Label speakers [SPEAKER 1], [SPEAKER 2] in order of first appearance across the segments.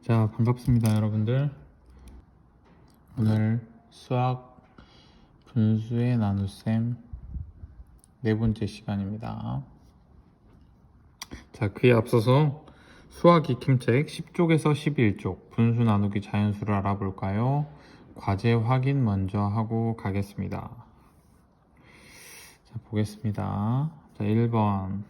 [SPEAKER 1] 자, 반갑습니다, 여러분들. 오늘 수학 분수의 나눗셈 네 번째 시간입니다. 자, 그에 앞서서 수학 익힘책 10쪽에서 11쪽 분수 나누기 자연수를 알아볼까요? 과제 확인 먼저 하고 가겠습니다. 자, 보겠습니다. 자, 1번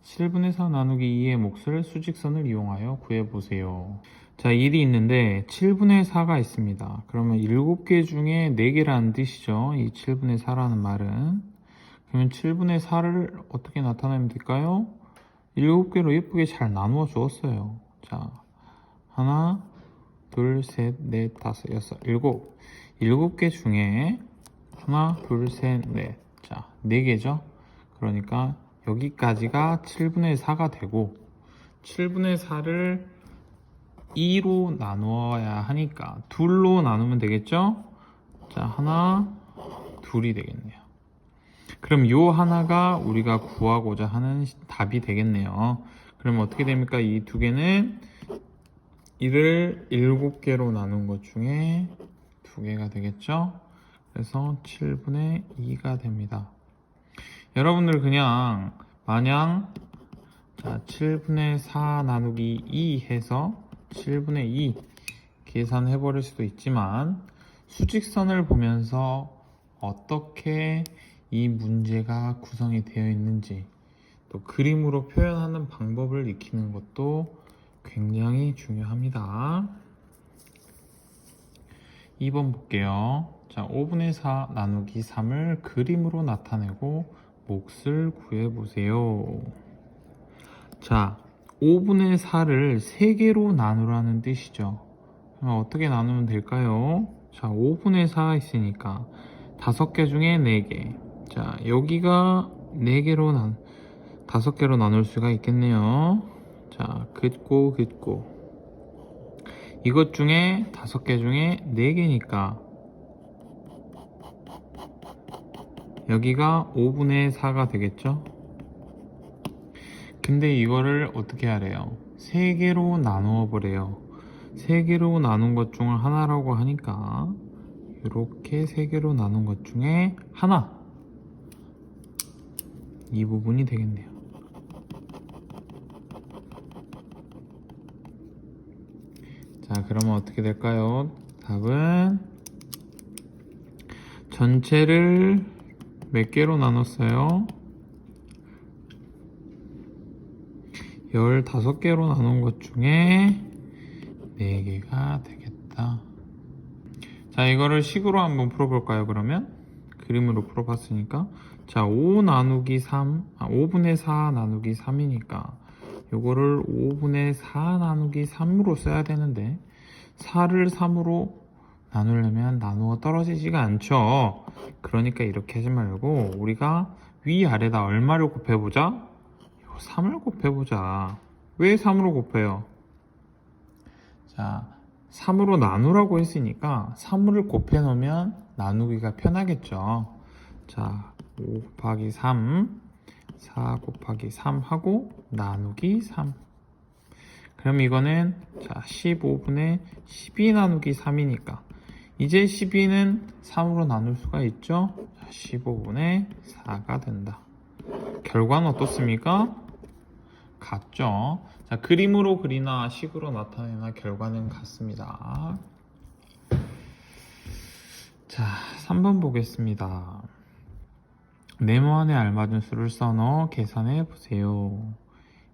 [SPEAKER 1] 7분의 4 나누기 2의 몫을 수직선을 이용하여 구해보세요. 자, 1이 있는데 7분의 4가 있습니다. 그러면 7개 중에 4개라는 뜻이죠. 이 7분의 4라는 말은. 그러면 7분의 4를 어떻게 나타내면 될까요? 7개로 예쁘게 잘 나누어 주었어요. 자, 하나, 둘, 셋, 넷, 다섯, 여섯, 일곱. 7개 중에 하나, 둘, 셋, 넷. 자, 4개죠. 그러니까 여기까지가 7분의 4가 되고 7분의 4를 2로 나누어야 하니까 2로 나누면 되겠죠? 자, 하나, 둘이 되겠네요. 그럼 요 하나가 우리가 구하고자 하는 답이 되겠네요. 그러면 어떻게 됩니까? 이 두 개는 이를 7개로 나눈 것 중에 2개가 되겠죠? 그래서 7분의 2가 됩니다. 여러분들 그냥 마냥 자 7분의 4 나누기 2 해서 7분의 2 계산해 버릴 수도 있지만 수직선을 보면서 어떻게 이 문제가 구성이 되어 있는지 또 그림으로 표현하는 방법을 익히는 것도 굉장히 중요합니다. 2번 볼게요. 자, 5분의 4 나누기 3을 그림으로 나타내고 몫을 구해보세요. 자, 5분의 4를 3개로 나누라는 뜻이죠. 그럼 어떻게 나누면 될까요? 자, 5분의 4가 있으니까 5개 중에 4개. 자, 여기가 5개로 나눌 수가 있겠네요. 자, 긋고 이것 중에 5개 중에 4개니까 여기가 5분의 4가 되겠죠? 근데 이거를 어떻게 하래요? 3개로 나누어 보래요. 3개로 나눈 것 중 하나라고 하니까 이렇게 3개로 나눈 것 중에 하나 이 부분이 되겠네요. 자, 그러면 어떻게 될까요? 답은 전체를 몇 개로 나눴어요? 15개로 나눈 것 중에 4개가 되겠다. 자, 이거를 식으로 한번 풀어볼까요? 그러면 그림으로 풀어봤으니까 자, 5 나누기 3 5분의 4 나누기 3이니까 요거를 5분의 4 나누기 3으로 써야 되는데 4를 3으로 나누려면 나누어 떨어지지가 않죠. 그러니까 이렇게 하지 말고 우리가 위아래다 얼마를 곱해보자? 3을 곱해보자. 왜 3으로 곱해요? 자, 3으로 나누라고 했으니까 3을 곱해 놓으면 나누기가 편하겠죠. 자, 5 곱하기 3 4 곱하기 3 하고 나누기 3. 그럼 이거는 자 15분의 12 나누기 3이니까 이제 12는 3으로 나눌 수가 있죠. 자, 15분의 4가 된다. 결과는 어떻습니까? 같죠. 자, 그림으로 그리나 식으로 나타내나 결과는 같습니다. 자, 3번 보겠습니다. 네모 안에 알맞은 수를 써넣어 계산해 보세요.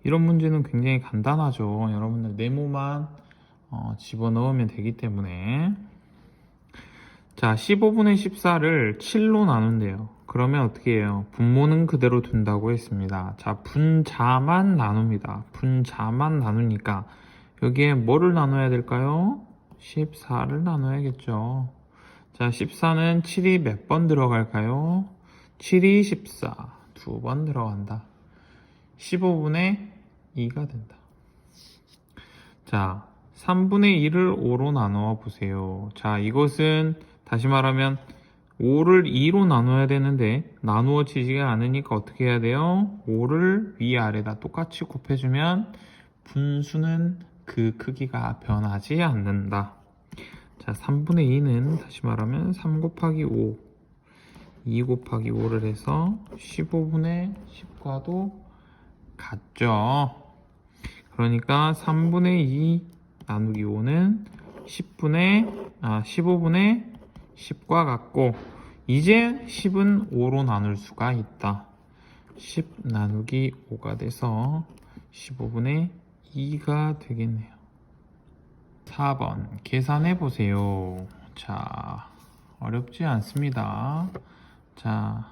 [SPEAKER 1] 이런 문제는 굉장히 간단하죠. 여러분들 네모만 집어넣으면 되기 때문에 자 15분의 14를 7로 나눈대요. 그러면 어떻게 해요? 분모는 그대로 둔다고 했습니다. 자, 분자만 나눕니다. 분자만 나누니까 여기에 뭐를 나눠야 될까요? 14를 나눠야겠죠. 자, 14는 7이 몇 번 들어갈까요? 7이 14 2번 들어간다. 15분의 2가 된다. 자, 3분의 1을 5로 나누어 보세요. 자, 이것은 다시 말하면 5를 2로 나눠야 되는데 나누어지지가 않으니까 어떻게 해야 돼요? 5를 위아래다 똑같이 곱해주면 분수는 그 크기가 변하지 않는다. 자, 3분의 2는 다시 말하면 3 곱하기 5, 2 곱하기 5를 해서 15분의 10과도 같죠. 그러니까 3분의 2 나누기 5는 15분의 10과 같고, 이제 10은 5로 나눌 수가 있다. 10 나누기 5가 돼서 15분의 2가 되겠네요. 4번 계산해 보세요. 자, 어렵지 않습니다. 자,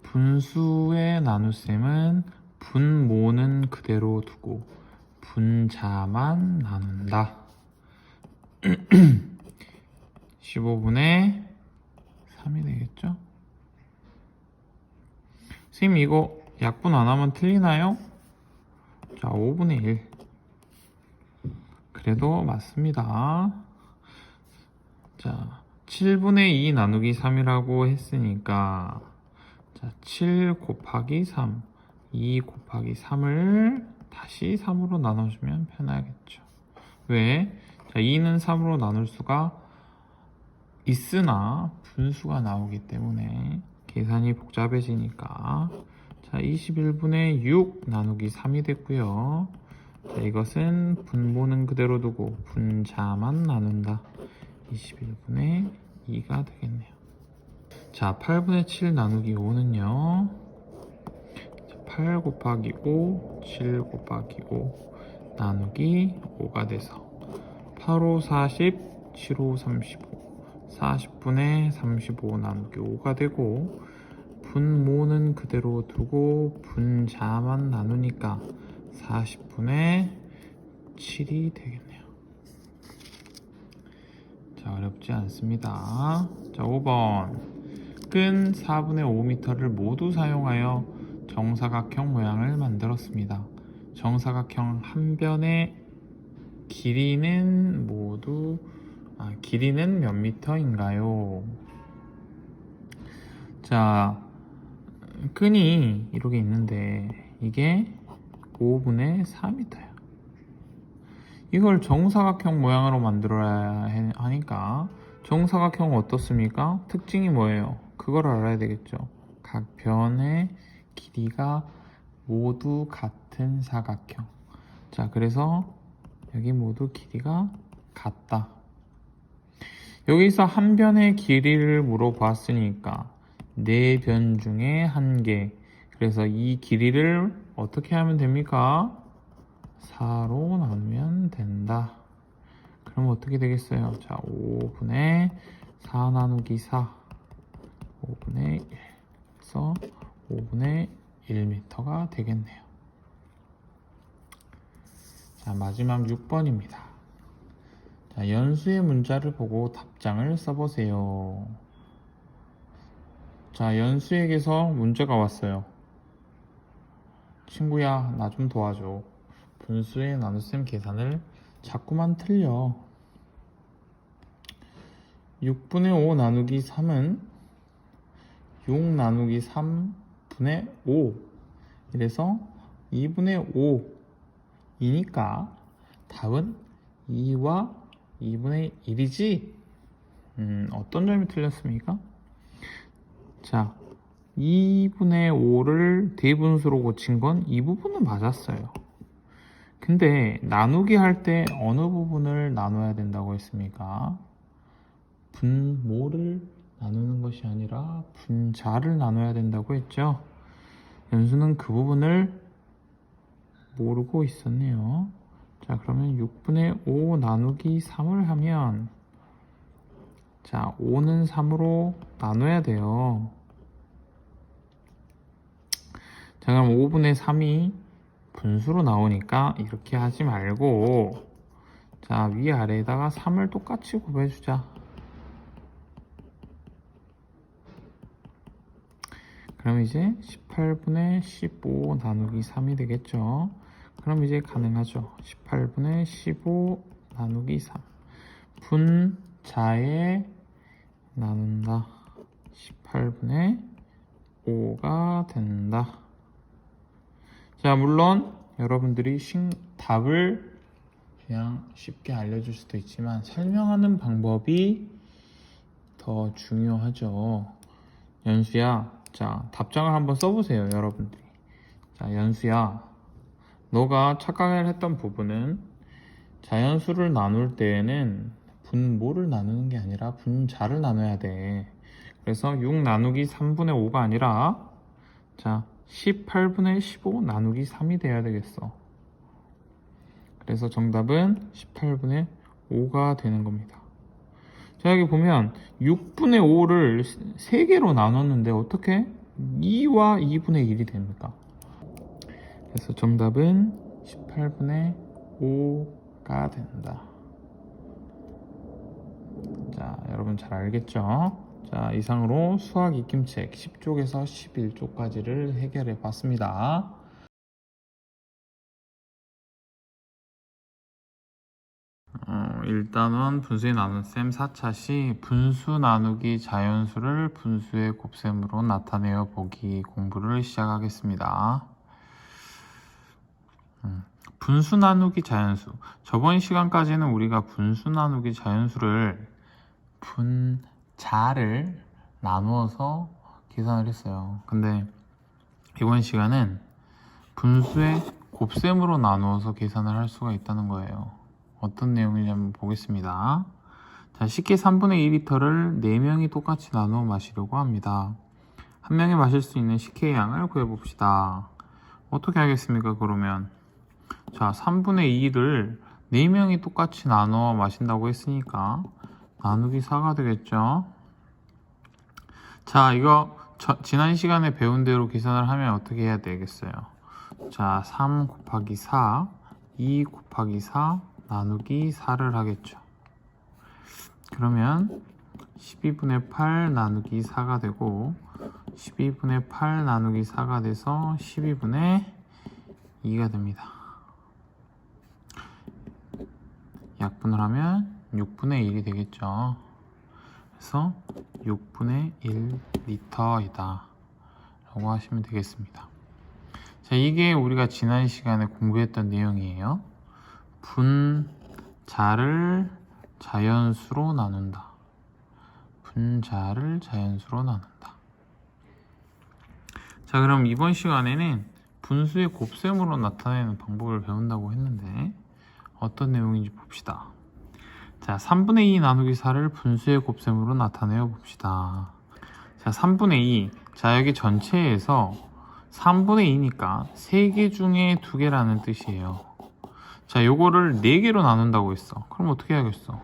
[SPEAKER 1] 분수의 나눗셈은 분모는 그대로 두고 분자만 나눈다. 15분의 3이 되겠죠? 선생님 이거 약분 안 하면 틀리나요? 자, 5분의 1. 그래도 맞습니다. 자, 7분의 2 나누기 3이라고 했으니까, 자, 7 곱하기 3, 2 곱하기 3을 다시 3으로 나눠주면 편하겠죠. 왜? 자, 2는 3으로 나눌 수가 있으나 분수가 나오기 때문에 계산이 복잡해지니까, 자, 21분의 6 나누기 3이 됐고요. 자, 이것은 분모는 그대로 두고 분자만 나눈다. 21분의 2가 되겠네요. 자, 8분의 7 나누기 5는요. 8 곱하기 5, 7 곱하기 5 나누기 5가 돼서 8, 5, 40, 7, 5, 35, 40분의 35 나누기 5가 되고, 분모는 그대로 두고 분자만 나누니까 40분의 7이 되겠네요. 자, 어렵지 않습니다. 자, 5번. 끈 4분의 5m를 모두 사용하여 정사각형 모양을 만들었습니다. 정사각형 한 변의 길이는 길이는 몇 미터인가요? 자, 끈이 이렇게 있는데 이게 5분의 4m야. 이걸 정사각형 모양으로 만들어야 하니까, 정사각형은 어떻습니까? 특징이 뭐예요? 그걸 알아야 되겠죠. 각 변의 길이가 모두 같은 사각형. 자, 그래서 여기 모두 길이가 같다. 여기서 한 변의 길이를 물어봤으니까 4변 중에 1개. 그래서 이 길이를 어떻게 하면 됩니까? 4로 나누면 된다. 그럼 어떻게 되겠어요? 자, 5분의 4 나누기 4, 5분의 1. 그래서 5분의 1m가 되겠네요. 자, 마지막 6번입니다. 자, 연수의 문자를 보고 답장을 써보세요. 자, 연수에게서 문제가 왔어요. 친구야, 나 좀 도와줘. 분수의 나눗셈 계산을 자꾸만 틀려. 6분의 5 나누기 3은 6 나누기 3분의 5. 이래서 2분의 5이니까 답은 2와 2분의 1이지? 어떤 점이 틀렸습니까? 자, 2분의 5를 대분수로 고친 건 이 부분은 맞았어요. 근데 나누기 할 때 어느 부분을 나눠야 된다고 했습니까? 분모를 나누는 것이 아니라 분자를 나눠야 된다고 했죠. 연수는 그 부분을 모르고 있었네요. 자, 그러면 6분의 5 나누기 3을 하면, 자, 5는 3으로 나눠야 돼요. 자, 그럼 5분의 3이 분수로 나오니까 이렇게 하지 말고, 자, 위아래에다가 3을 똑같이 곱해주자. 그럼 이제 18분의 15 나누기 3이 되겠죠. 그럼 이제 가능하죠. 18분의 15 나누기 3. 분자에 나눈다. 18분의 5가 된다. 자, 물론 여러분들이 답을 그냥 쉽게 알려줄 수도 있지만 설명하는 방법이 더 중요하죠. 연수야, 자, 답장을 한번 써보세요, 여러분들이. 자, 연수야, 너가 착각을 했던 부분은 자연수를 나눌 때에는 분모를 나누는 게 아니라 분자를 나눠야 돼. 그래서 6 나누기 3분의 5가 아니라 자, 18분의 15 나누기 3이 돼야 되겠어. 그래서 정답은 18분의 5가 되는 겁니다. 자, 여기 보면 6분의 5를 3개로 나눴는데 어떻게 2와 2분의 1이 됩니까? 그래서 정답은 18분의 5가 된다. 자, 여러분 잘 알겠죠? 자, 이상으로 수학 익힘책 10쪽에서 11쪽까지를 해결해 봤습니다. 일단은 분수의 나눗셈 4차 시 분수 나누기 자연수를 분수의 곱셈으로 나타내어 보기 공부를 시작하겠습니다. 분수 나누기 자연수. 저번 시간까지는 우리가 분수 나누기 자연수를 분자를 나누어서 계산을 했어요. 근데 이번 시간은 분수의 곱셈으로 나누어서 계산을 할 수가 있다는 거예요. 어떤 내용인지 한번 보겠습니다. 자, 식혜 3분의 2리터를 4명이 똑같이 나누어 마시려고 합니다. 한 명이 마실 수 있는 식혜의 양을 구해봅시다. 어떻게 하겠습니까, 그러면? 자, 3분의 2를 4명이 똑같이 나누어 마신다고 했으니까 나누기 4가 되겠죠? 자, 이거 지난 시간에 배운 대로 계산을 하면 어떻게 해야 되겠어요? 자, 3 곱하기 4, 2 곱하기 4 나누기 4를 하겠죠. 그러면 12분의 8 나누기 4가 되고 12분의 8 나누기 4가 돼서 12분의 2가 됩니다. 약분을 하면 6분의 1이 되겠죠. 그래서 6분의 1리터이다 라고 하시면 되겠습니다. 자, 이게 우리가 지난 시간에 공부했던 내용이에요. 분자를 자연수로 나눈다. 분자를 자연수로 나눈다. 자, 그럼 이번 시간에는 분수의 곱셈으로 나타내는 방법을 배운다고 했는데 어떤 내용인지 봅시다. 자, 3분의 2 나누기 4를 분수의 곱셈으로 나타내어 봅시다. 자, 3분의 2. 자, 여기 전체에서 3분의 2니까 3개 중에 2개라는 뜻이에요. 자, 요거를 4개로 나눈다고 했어. 그럼 어떻게 하겠어?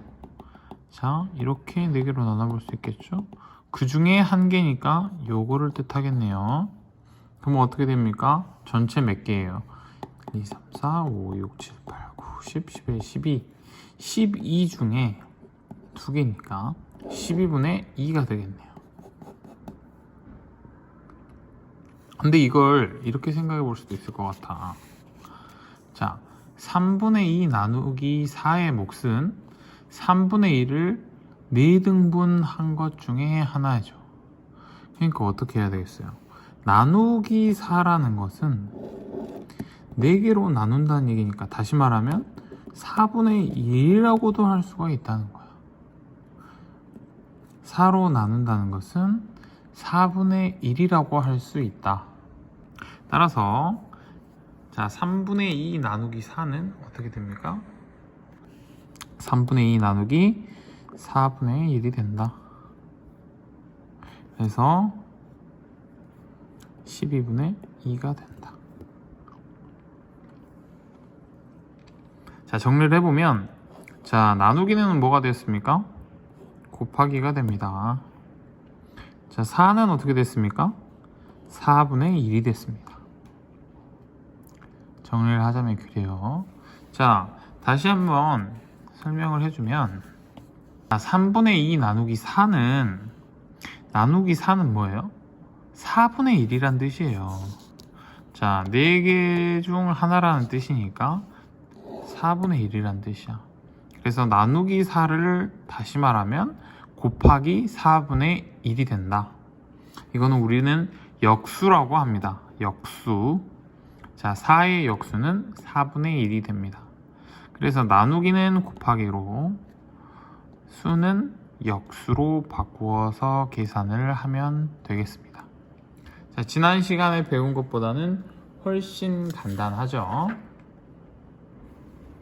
[SPEAKER 1] 자, 이렇게 4개로 나눠볼 수 있겠죠? 그 중에 1개니까 요거를 뜻하겠네요. 그럼 어떻게 됩니까? 전체 몇 개예요? 1, 2, 3, 4, 5, 6, 7, 8, 9, 10, 11, 12 12 중에 2개니까 12분의 2가 되겠네요. 근데 이걸 이렇게 생각해 볼 수도 있을 것 같아. 자, 3분의 2 나누기 4의 몫은 3분의 1을 4등분 한 것 중에 하나죠. 그러니까 어떻게 해야 되겠어요? 나누기 4라는 것은 4개로 나눈다는 얘기니까 다시 말하면 4분의 1이라고도 할 수가 있다는 거야. 4로 나눈다는 것은 4분의 1이라고 할 수 있다. 따라서 자, 3분의 2 나누기 4는 어떻게 됩니까? 3분의 2 나누기 4분의 1이 된다. 그래서 12분의 2가 된다. 자, 정리를 해보면 자, 나누기는 뭐가 됐습니까? 곱하기가 됩니다. 자, 4는 어떻게 됐습니까? 4분의 1이 됐습니다. 정리를 하자면 그래요. 자, 다시 한번 설명을 해주면 3분의 2 나누기 4는 뭐예요? 4분의 1이란 뜻이에요. 자, 4개 중 하나라는 뜻이니까 4분의 1이란 뜻이야. 그래서 나누기 4를 다시 말하면 곱하기 4분의 1이 된다. 이거는 우리는 역수라고 합니다. 역수. 자, 4의 역수는 4분의 1이 됩니다. 그래서 나누기는 곱하기로, 수는 역수로 바꾸어서 계산을 하면 되겠습니다. 자, 지난 시간에 배운 것보다는 훨씬 간단하죠?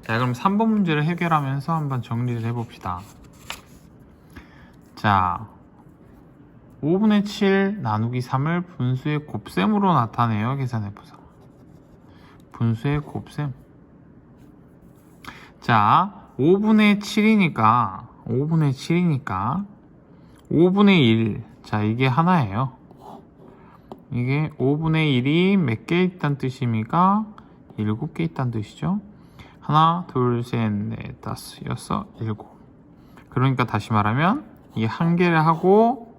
[SPEAKER 1] 자, 그럼 3번 문제를 해결하면서 한번 정리를 해봅시다. 자, 5분의 7 나누기 3을 분수의 곱셈으로 나타내어 계산해보자. 분수의 곱셈. 자, 5분의 7이니까 5분의 1. 자, 이게 하나예요. 이게 5분의 1이 몇 개 있다는 뜻입니까? 7개 있다는 뜻이죠. 하나, 둘, 셋, 넷, 다섯, 여섯, 일곱. 그러니까 다시 말하면 이 한 개를 하고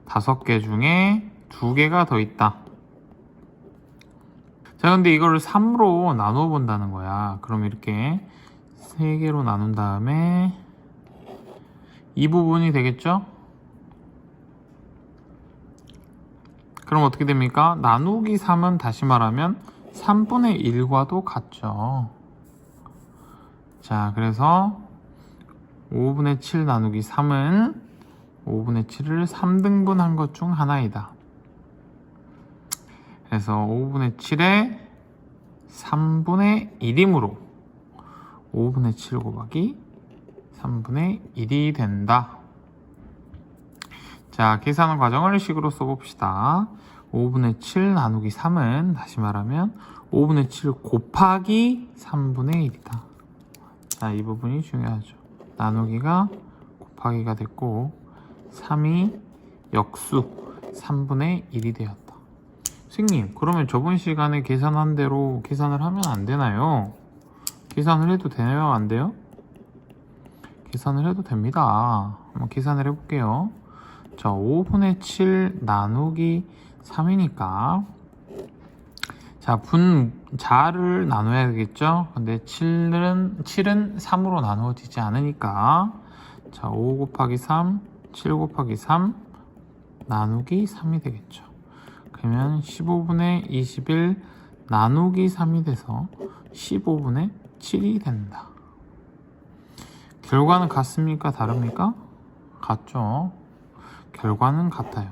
[SPEAKER 1] 5개 중에 2개가 더 있다. 자, 근데 이거를 3으로 나누어 본다는 거야. 그럼 이렇게 3개로 나눈 다음에 이 부분이 되겠죠? 그럼 어떻게 됩니까? 나누기 3은 다시 말하면 3분의 1과도 같죠. 자, 그래서 5분의 7 나누기 3은 5분의 7을 3등분 한 것 중 하나이다. 그래서 5분의 7에 3분의 1이므로 5분의 7 곱하기 3분의 1이 된다. 자, 계산 과정을 식으로 써봅시다. 5분의 7 나누기 3은 다시 말하면 5분의 7 곱하기 3분의 1이다. 자, 이 부분이 중요하죠. 나누기가 곱하기가 됐고 3이 역수 3분의 1이 되었다. 선생님, 그러면 저번 시간에 계산한 대로 계산을 하면 안 되나요? 계산을 해도 되나요? 안 돼요? 계산을 해도 됩니다. 한번 계산을 해볼게요. 자, 5분의 7 나누기 3이니까 자, 분자를 나눠야 되겠죠? 근데 7은 3으로 나누어지지 않으니까 자, 5 곱하기 3, 7 곱하기 3 나누기 3이 되겠죠. 그러면 15분의 21 나누기 3이 돼서 15분의 7이 된다. 결과는 같습니까? 다릅니까? 같죠. 결과는 같아요.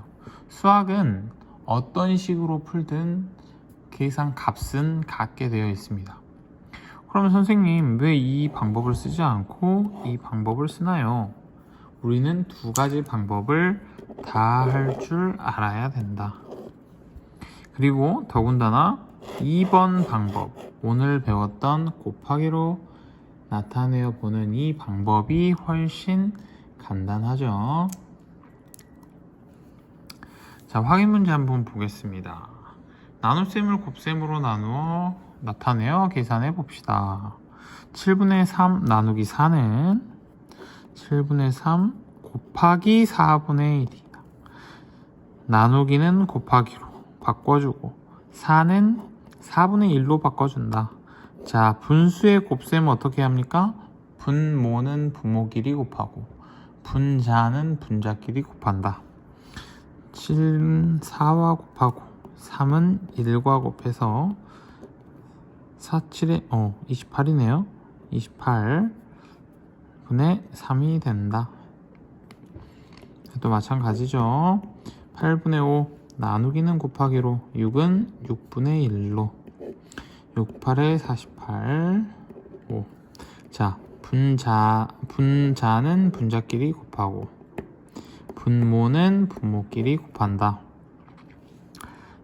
[SPEAKER 1] 수학은 어떤 식으로 풀든 계산 값은 같게 되어 있습니다. 그럼 선생님, 왜 이 방법을 쓰지 않고 이 방법을 쓰나요? 우리는 두 가지 방법을 다 할 줄 알아야 된다. 그리고 더군다나 2번 방법, 오늘 배웠던 곱하기로 나타내어 보는 이 방법이 훨씬 간단하죠. 자, 확인 문제 한번 보겠습니다. 나눗셈을 곱셈으로 나누어 나타내어 계산해 봅시다. 7분의 3 나누기 4는 7분의 3 곱하기 4분의 1이다. 나누기는 곱하기로 바꿔주고 4는 4분의 1로 바꿔준다. 자, 분수의 곱셈은 어떻게 합니까? 분모는 분모끼리 곱하고 분자는 분자끼리 곱한다. 7은 4와 곱하고 3은 1과 곱해서 4, 7에 28이네요. 28분의 3이 된다. 또 마찬가지죠. 8분의 5 나누기는 곱하기로 6은 6분의 1로 6, 8에 48 5. 자, 분자는 분자끼리 곱하고 분모는 분모끼리 곱한다.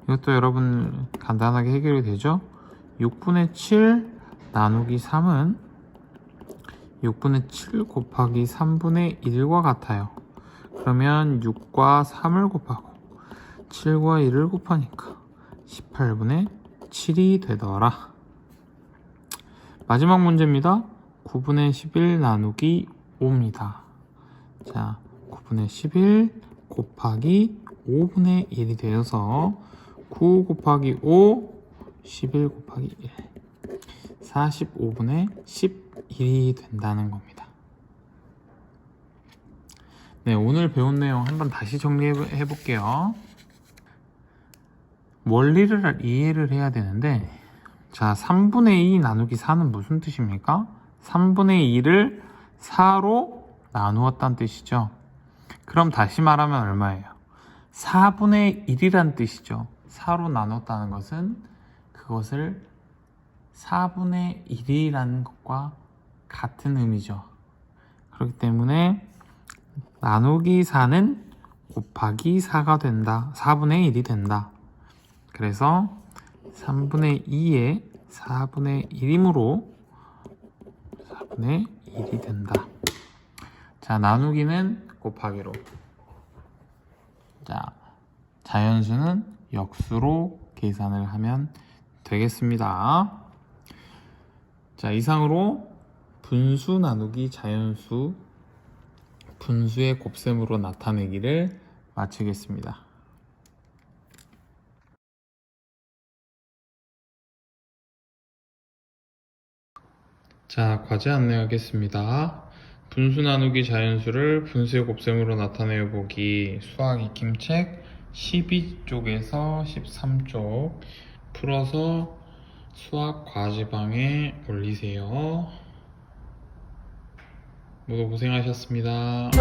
[SPEAKER 1] 이것도 여러분 간단하게 해결이 되죠? 6분의 7 나누기 3은 6분의 7 곱하기 3분의 1과 같아요. 그러면 6과 3을 곱하고 7과 1을 곱하니까 18분의 7이 되더라. 마지막 문제입니다. 9분의 11 나누기 5입니다. 자, 9분의 11 곱하기 5분의 1이 되어서 9 곱하기 5, 11 곱하기 1. 45분의 11이 된다는 겁니다. 네, 오늘 배운 내용 한번 다시 정리해 볼게요. 원리를 이해를 해야 되는데, 자, 3분의 2 나누기 4는 무슨 뜻입니까? 3분의 2를 4로 나누었다는 뜻이죠. 그럼 다시 말하면 얼마예요? 4분의 1이란 뜻이죠. 4로 나눴다는 것은 그것을 4분의 1이라는 것과 같은 의미죠. 그렇기 때문에 나누기 4는 곱하기 4가 된다. 4분의 1이 된다. 그래서 3분의 2에 4분의 1이므로 4분의 1이 된다. 자, 나누기는 곱하기로. 자, 자연수는 역수로 계산을 하면 되겠습니다. 자, 이상으로 분수 나누기 자연수, 분수의 곱셈으로 나타내기를 마치겠습니다. 자, 과제 안내하겠습니다. 분수 나누기 자연수를 분수의 곱셈으로 나타내어 보기 수학 익힘책 12쪽에서 13쪽 풀어서 수학 과제방에 올리세요. 모두 고생하셨습니다.